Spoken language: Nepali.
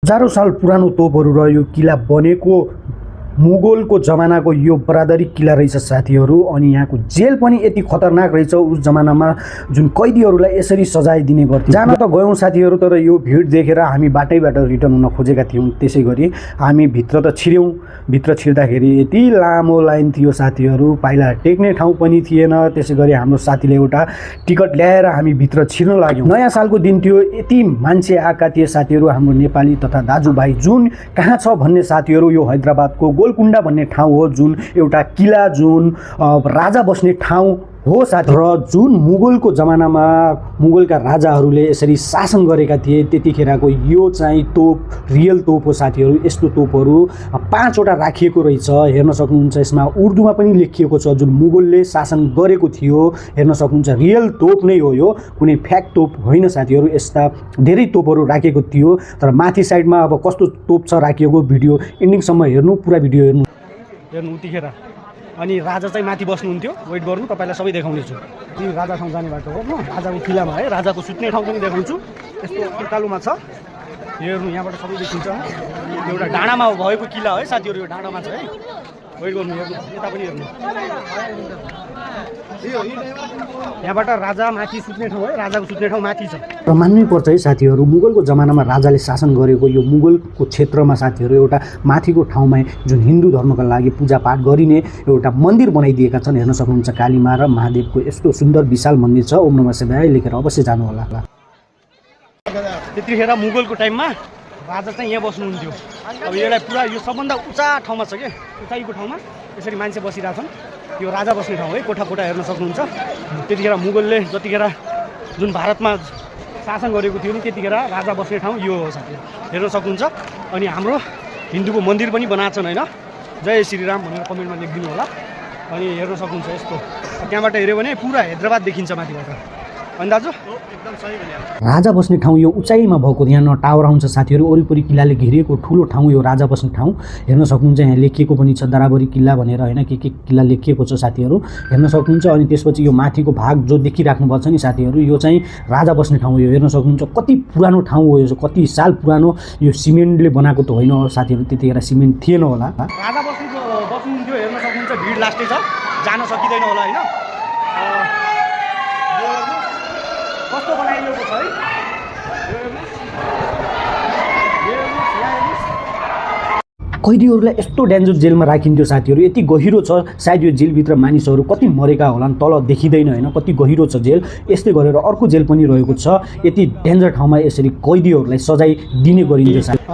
हजारौं साल पुरानो तोपहरू र यो किला बनेको मुगलको जमानाको यो बरादरी किला रहेछ साथीहरू। अनि यहाँको जेल पनि यति खतरनाक रहेछ। उस जमानामा जुन कैदीहरूलाई यसरी सजाय दिने गर्थ्यो। जान त गयौँ साथीहरू, तर यो भिड देखेर हामी बाटैबाट रिटर्न हुन खोजेका थियौँ। त्यसै गरी हामी भित्र त छिर्यौँ। भित्र छिर्दाखेरि यति लामो लाइन थियो साथीहरू, पाइला टेक्ने ठाउँ पनि थिएन। त्यसै गरी हाम्रो साथीले एउटा टिकट ल्याएर हामी भित्र छिर्न लाग्यौँ। नयाँ सालको दिन थियो, यति मान्छे आएका थिए साथीहरू। हाम्रो नेपाली तथा दाजुभाइ जुन कहाँ छ भन्ने साथीहरू, यो हैदराबादको गोलकुण्डा भन्ने ठाउँ हो, जुन एउटा किला, जुन राजा बस्ने ठाउँ हो साथी। र जुन मुगलको जमानामा मुगलका राजाहरूले यसरी शासन गरेका थिए, त्यतिखेरको यो चाहिँ तोप रियल तोप हो साथीहरू। यस्तो तोपहरू 5 वटा राखिएको रहेछ, हेर्न सक्नुहुन्छ। यसमा उर्दूमा पनि लेखिएको छ, जुन मुगलले शासन गरेको थियो। हेर्न सक्नुहुन्छ, रियल तोप नै हो यो, कुनै फ्याक तोप होइन साथीहरू। यस्ता धेरै तोपहरू राखेको थियो। तर माथि साइडमा अब कस्तो तोप छ राखिएको, भिडियो एन्डिङसम्म हेर्नु, पुरा भिडियो हेर्नु उतिखेर। अनि राजा चाहिँ माथि बस्नुहुन्थ्यो, वेट गर्नु, तपाईँलाई सबै देखाउनेछु। यो राजासँग जाने बाटो हो, म राजाको किलामा है, राजाको सुत्ने ठाउँ पनि देखाउँछु। यस्तो उकालोमा छ, हेर्नु यहाँबाट सबै देखिन्छ। एउटा डाँडामा भएको किला है साथीहरू, यो डाँडामा छ है। वेट गर्नु, हेर्नु यता पनि हेर्नु। यहाँबाट राजा माथि सुत्ने ठाउँ है, राजाको सुत्ने ठाउँ माथि छ। र मान्नै पर्छ है साथीहरू, मुगलको जमानामा राजाले शासन गरेको यो मुगलको क्षेत्रमा साथीहरू एउटा माथिको ठाउँमा जुन हिन्दू धर्मका लागि पूजापाठ गरिने एउटा मन्दिर बनाइदिएका छन्। हेर्न सक्नुहुन्छ, कालीमा र महादेवको यस्तो सुन्दर विशाल मन्दिर छ। ओम नमः शिवाय लेखेर अवश्य जानु होला। त्यतिखेर मुगलको टाइममा राजा चाहिँ यहाँ बस्नुहुन्थ्यो। अब यसलाई पुरा यो सबभन्दा उचा ठाउँमा छ क्या, उचाइको ठाउँमा यसरी मान्छे बसिरहेछन्। यो राजा बस्ने ठाउँ है, कोठा कोठा हेर्न सक्नुहुन्छ। त्यतिखेर मुगलले जतिखेर जुन भारतमा शासन गरेको थियो नि, त्यतिखेर राजा बस्ने ठाउँ यो हो साथी, हेर्न सक्नुहुन्छ। अनि हाम्रो हिन्दूको मन्दिर पनि बनाएको छन् होइन, जय श्रीराम भनेर कमेन्टमा लेखिदिनु होला। अनि हेर्न सक्नुहुन्छ, यस्तो त्यहाँबाट हेऱ्यो भने पुरा हैदराबाद देखिन्छ माथिबाट। अनि दाजु एकदम सही भने राजा बस्ने ठाउँ यो उचाइमा भएको, यहाँ न टावर आउँछ साथीहरू। वरिपरि किल्लाले घेरिएको ठुलो ठाउँ यो राजा बस्ने ठाउँ। हेर्न सक्नुहुन्छ, यहाँ लेखिएको पनि छ दराबरी किल्ला भनेर होइन, के किल्ला लेखिएको छ साथीहरू, हेर्न सक्नुहुन्छ। अनि त्यसपछि यो माथिको भाग जो देखिराख्नु भएको छ नि साथीहरू, यो चाहिँ राजा बस्ने ठाउँ हो। यो हेर्न सक्नुहुन्छ, कति पुरानो ठाउँ हो यो, कति साल पुरानो। यो सिमेन्टले बनाएको त होइन साथीहरू, त्यतिखेर सिमेन्ट थिएन होला। राजा बस्नुहुन्थ्यो, हेर्न सक्नुहुन्छ। भिड लास्टै छ, जान सकिँदैन होला होइन। कस्तो बनाइएको छ है, कैदीहरूलाई यस्तो डेन्जर जेलमा राखिन्थ्यो साथीहरू। यति गहिरो छ, सायद यो जेलभित्र मानिसहरू कति मरेका होलान्, तल देखिँदैन होइन, कति गहिरो छ जेल। यस्तै गरेर अर्को जेल पनि रहेको छ। यति डेन्जर ठाउँमा यसरी कैदीहरूलाई सजाय दिने गरिन्छ।